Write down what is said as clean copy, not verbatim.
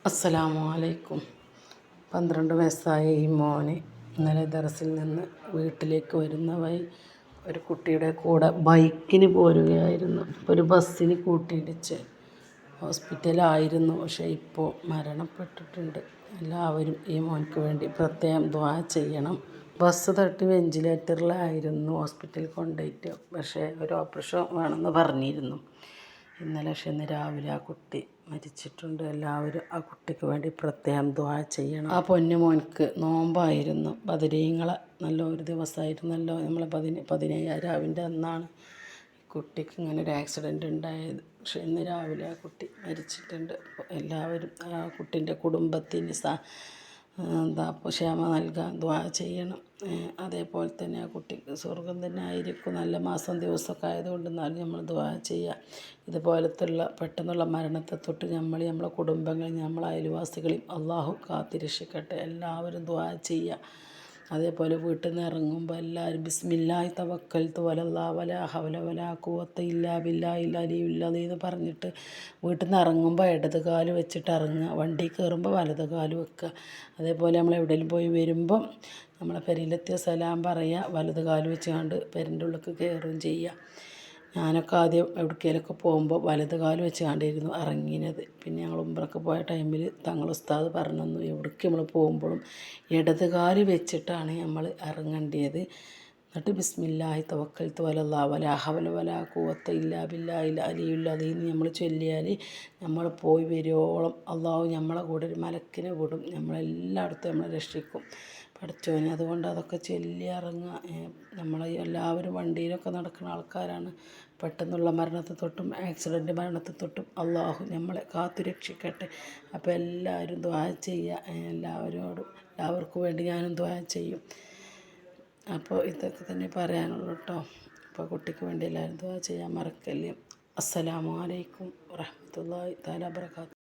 അസ്സലാമു അലൈക്കും. 12 വയസ്സായ ഈ മോന് ഇന്നലെ ദർസിൽ നിന്ന് വീട്ടിലേക്ക് വരുന്ന വഴി ഒരു കുട്ടിയുടെ കൂടെ ബൈക്കിന് പോരുകയായിരുന്നു. ഒരു ബസ്സിന് കൂട്ടിയിടിച്ച് ഹോസ്പിറ്റലായിരുന്നു. പക്ഷേ ഇപ്പോൾ മരണപ്പെട്ടിട്ടുണ്ട്. എല്ലാവരും ഈ മോൻക്ക് വേണ്ടി പ്രത്യേകം ദുആ ചെയ്യണം. ബസ് തട്ടി വെന്റിലേറ്ററിലായിരുന്നു. ഹോസ്പിറ്റലിൽ കൊണ്ടുപോയിട്ട് പക്ഷേ ഒരു ഓപ്പറേഷൻ വേണമെന്ന് പറഞ്ഞിരുന്നു. ഇന്ന് രാവിലെ ആ കുട്ടി മരിച്ചിട്ടുണ്ട്. എല്ലാവരും ആ കുട്ടിക്ക് വേണ്ടി പ്രത്യേകം ദുആ ചെയ്യണം. ആ പൊന്നു മോൻക്ക് നോമ്പായിരുന്നു. ബദരീങ്ങളെ നല്ല ഒരു ദിവസമായിരുന്നല്ലോ. നമ്മൾ 17 രാവിൻ്റെ അന്നാണ് കുട്ടിക്ക് ഇങ്ങനെ ഒരു ആക്സിഡൻറ്റ് ഉണ്ടായത്. പക്ഷേ ഇന്ന് രാവിലെ ആ കുട്ടി മരിച്ചിട്ടുണ്ട്. എല്ലാവരും ആ കുട്ടീൻ്റെ കുടുംബത്തിന് ക്ഷമ നൽകാൻ ദുആ ചെയ്യണം. അതേപോലെ തന്നെ ആ കുട്ടിക്ക് സ്വർഗം തന്നെ ആയിരിക്കും. നല്ല മാസം ദിവസമൊക്കെ ആയതുകൊണ്ട് എന്നാലും നമ്മൾ ദുആ ചെയ്യുക. ഇതുപോലത്തുള്ള പെട്ടെന്നുള്ള മരണത്തെ തൊട്ട് നമ്മളെ കുടുംബങ്ങളെയും നമ്മളെ അയൽവാസികളെയും അള്ളാഹു കാത്തിരക്ഷിക്കട്ടെ. എല്ലാവരും ദുആ ചെയ്യുക. അതേപോലെ വീട്ടിൽ നിന്ന് ഇറങ്ങുമ്പോൾ എല്ലാവരും ബിസ്മില്ലാഹി തവക്കൽതു അലല്ലാഹ് വലാ ഹൗല വലാ ഖുവത ഇല്ലാ ബില്ലാഹിൽ അലിയ്യുൽ അലീം എന്ന് പറഞ്ഞിട്ട് വീട്ടിൽ നിന്ന് ഇറങ്ങുമ്പോൾ ഇടത് കാല് വെച്ചിട്ട് ഇറങ്ങുക. വണ്ടി കയറുമ്പോൾ വലത് കാല് വെക്കുക. അതേപോലെ നമ്മൾ എവിടെയെങ്കിലും പോയി വരുമ്പം നമ്മളെ പെരയിലെത്തിയ സലാം പറയുക. വലത് കാല് വെച്ചുകൊണ്ട് പെരൻ്റെ ഉള്ളിലേക്ക് കയറുകയും ചെയ്യുക. ഞാനൊക്കെ ആദ്യം എവിടേക്കെങ്കിലുമൊക്കെ പോകുമ്പോൾ വലത് കാല് വെച്ചുകൊണ്ടിരുന്നു ഇറങ്ങിയത്. പിന്നെ ഞങ്ങൾ ഉംറയ്ക്ക് പോയ ടൈമിൽ തങ്ങൾ ഉസ്താദ് പറഞ്ഞു തന്നു എവിടേക്ക് നമ്മൾ പോകുമ്പോഴും ഇടത് കാല് വെച്ചിട്ടാണ് നമ്മൾ ഇറങ്ങേണ്ടത്. എന്നിട്ട് ബിസ്മില്ലാഹി തവക്കൽതു അലല്ലാഹ് വലാ ഹൗല വലാ ഖുവത ഇല്ലാ ബില്ലാഹിൽ അലിയ്യുൽ അലീം നമ്മൾ ചൊല്ലിയാൽ നമ്മൾ പോയി വരുവോളം അള്ളാഹു നമ്മളെ കൂടെ ഒരു മലക്കിനെ വിടും. നമ്മളെല്ലായിടത്തും നമ്മളെ രക്ഷിക്കും പഠിച്ചോനെ. അതുകൊണ്ട് അതൊക്കെ ചൊല്ലി ഇറങ്ങുക. നമ്മൾ എല്ലാവരും വണ്ടിയിലൊക്കെ നടക്കുന്ന ആൾക്കാരാണ്. പെട്ടെന്നുള്ള മരണത്തെ തൊട്ടും ആക്സിഡൻറ്റ് മരണത്തെ തൊട്ടും അള്ളാഹു നമ്മളെ കാത്തുരക്ഷിക്കട്ടെ. അപ്പോൾ എല്ലാവരും ദുആ ചെയ്യുക. എല്ലാവർക്കും വേണ്ടി ഞാനും ദുആ ചെയ്യും. അപ്പോൾ ഇതൊക്കെ തന്നെ പറയാനുള്ളൂ കേട്ടോ. അപ്പോൾ കുട്ടിക്ക് വേണ്ടി എല്ലാവരും ദുആ ചെയ്യാൻ മറക്കല്ലേ. അസ്സലാമു അലൈക്കും വറഹ്മത്തുള്ളാഹി തആല വബറകാതുഹു.